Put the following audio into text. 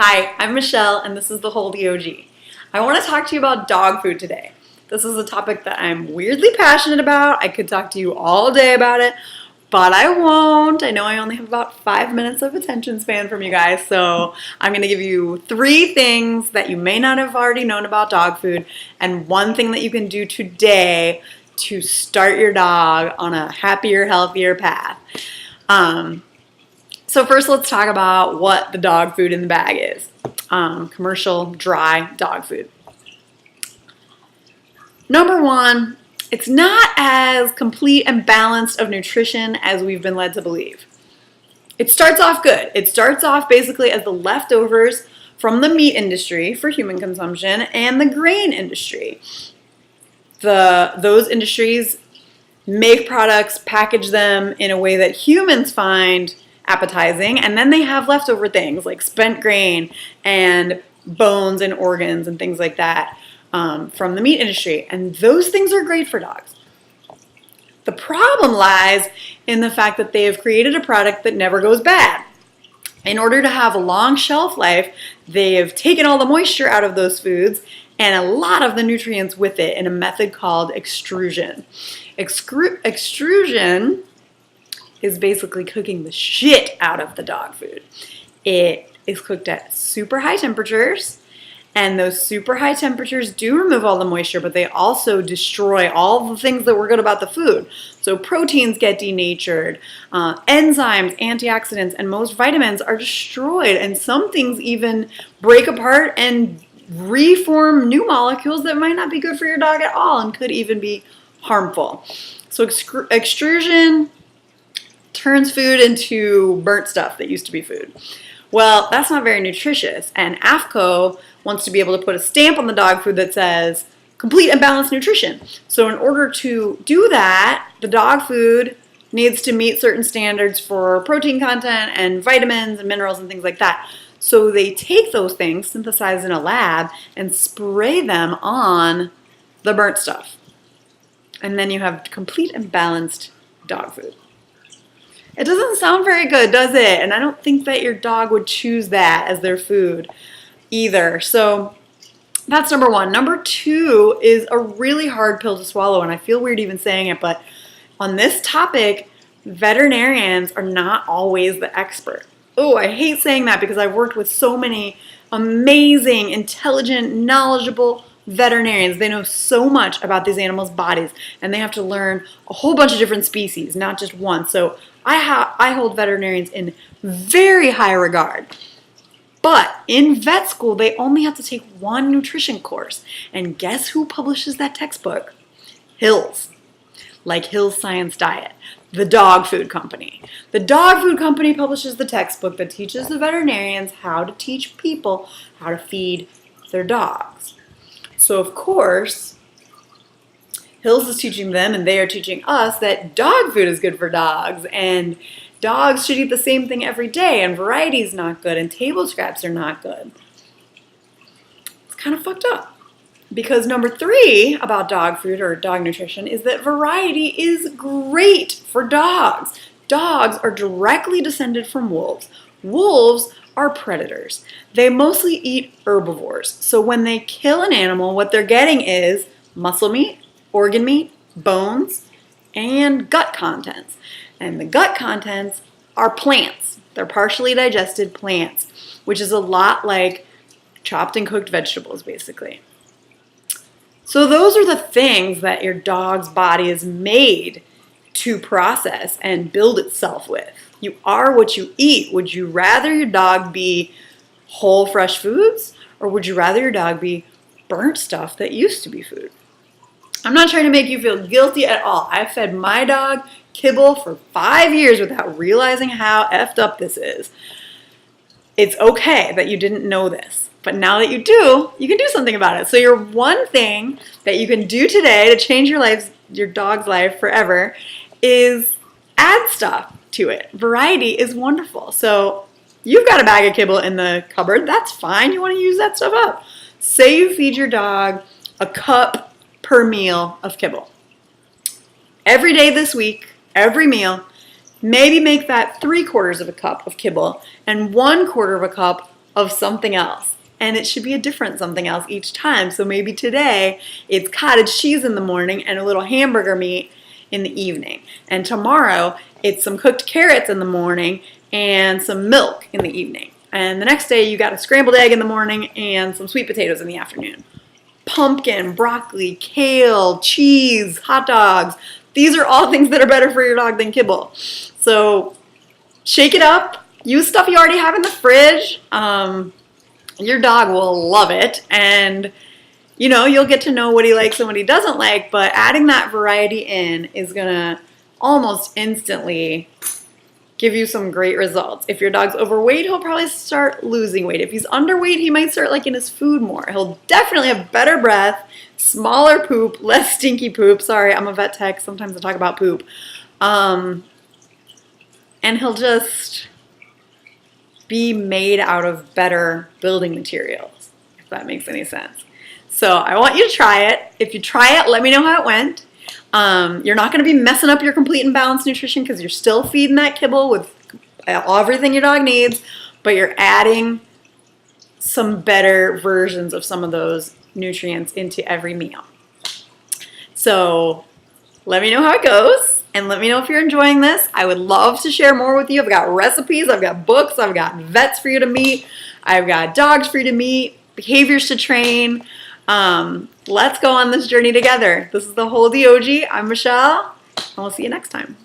Hi, I'm Michelle, and this is the Whole Diogi. I want to talk to you about dog food today. This is a topic that I'm weirdly passionate about. I could talk to you all day about it, but I won't. I know I only have about 5 minutes of attention span from you guys, so I'm going to give you 3 things that you may not have already known about dog food, and 1 thing that you can do today to start your dog on a happier, healthier path. So first, let's talk about what the dog food in the bag is. Commercial, dry dog food. Number 1, it's not as complete and balanced of nutrition as we've been led to believe. It starts off good. It starts off basically as the leftovers from the meat industry for human consumption and the grain industry. Those industries make products, package them in a way that humans find appetizing, and then they have leftover things like spent grain and bones and organs and things like that from the meat industry, and those things are great for dogs. The problem lies in the fact that they have created a product that never goes bad. In order to have a long shelf life, they have taken all the moisture out of those foods and a lot of the nutrients with it in a method called extrusion. Extrusion is basically cooking the shit out of the dog food. It is cooked at super high temperatures, and those super high temperatures do remove all the moisture, but they also destroy all the things that were good about the food. So proteins get denatured, enzymes, antioxidants, and most vitamins are destroyed, and some things even break apart and reform new molecules that might not be good for your dog at all and could even be harmful. So extrusion turns food into burnt stuff that used to be food. Well, that's not very nutritious, and AAFCO wants to be able to put a stamp on the dog food that says complete and balanced nutrition. So in order to do that, the dog food needs to meet certain standards for protein content and vitamins and minerals and things like that. So they take those things, synthesized in a lab, and spray them on the burnt stuff. And then you have complete and balanced dog food. It doesn't sound very good, does it? And I don't think that your dog would choose that as their food either. So that's number 1. Number 2 is a really hard pill to swallow, and I feel weird even saying it, but on this topic, veterinarians are not always the expert. Oh, I hate saying that because I've worked with so many amazing, intelligent, knowledgeable veterinarians. They know so much about these animals' bodies, and they have to learn a whole bunch of different species, not just one. So I hold veterinarians in very high regard. But in vet school, they only have to take 1 nutrition course. And guess who publishes that textbook? Hills. Like Hills Science Diet, the dog food company. The dog food company publishes the textbook that teaches the veterinarians how to teach people how to feed their dogs. So of course, Hills is teaching them, and they are teaching us, that dog food is good for dogs, and dogs should eat the same thing every day, and variety is not good, and table scraps are not good. It's kind of fucked up. Because number 3 about dog food or dog nutrition is that variety is great for dogs. Dogs are directly descended from wolves. Wolves are predators. They mostly eat herbivores. So when they kill an animal, what they're getting is muscle meat, organ meat, bones, and gut contents. And the gut contents are plants. They're partially digested plants, which is a lot like chopped and cooked vegetables, basically. So those are the things that your dog's body is made to process and build itself with. You are what you eat. Would you rather your dog be whole, fresh foods, or would you rather your dog be burnt stuff that used to be food? I'm not trying to make you feel guilty at all. I've fed my dog kibble for 5 years without realizing how effed up this is. It's okay that you didn't know this, but now that you do, you can do something about it. So your 1 thing that you can do today to change your dog's life forever is add stuff to it. Variety is wonderful. So you've got a bag of kibble in the cupboard. That's fine. You want to use that stuff up. Say you feed your dog a cup per meal of kibble. Every day this week, every meal, maybe make that 3/4 of a cup of kibble and 1/4 of a cup of something else. And it should be a different something else each time. So maybe today it's cottage cheese in the morning and a little hamburger meat in the evening. And tomorrow it's some cooked carrots in the morning and some milk in the evening. And the next day you got a scrambled egg in the morning and some sweet potatoes in the afternoon. Pumpkin, broccoli, kale, cheese, hot dogs. These are all things that are better for your dog than kibble. So shake it up. Use stuff you already have in the fridge. Your dog will love it, and you know, you'll get to know what he likes and what he doesn't like, but adding that variety in is gonna almost instantly give you some great results. If your dog's overweight, he'll probably start losing weight. If he's underweight, he might start liking his food more. He'll definitely have better breath, smaller poop, less stinky poop. Sorry, I'm a vet tech. Sometimes I talk about poop. And he'll just be made out of better building materials, if that makes any sense. So I want you to try it. If you try it, let me know how it went. You're not going to be messing up your complete and balanced nutrition because you're still feeding that kibble with everything your dog needs, but you're adding some better versions of some of those nutrients into every meal. So let me know how it goes. And let me know if you're enjoying this. I would love to share more with you. I've got recipes, I've got books, I've got vets for you to meet, I've got dogs for you to meet, behaviors to train. Let's go on this journey together. This is the Whole Diogi. I'm Michelle, and we'll see you next time.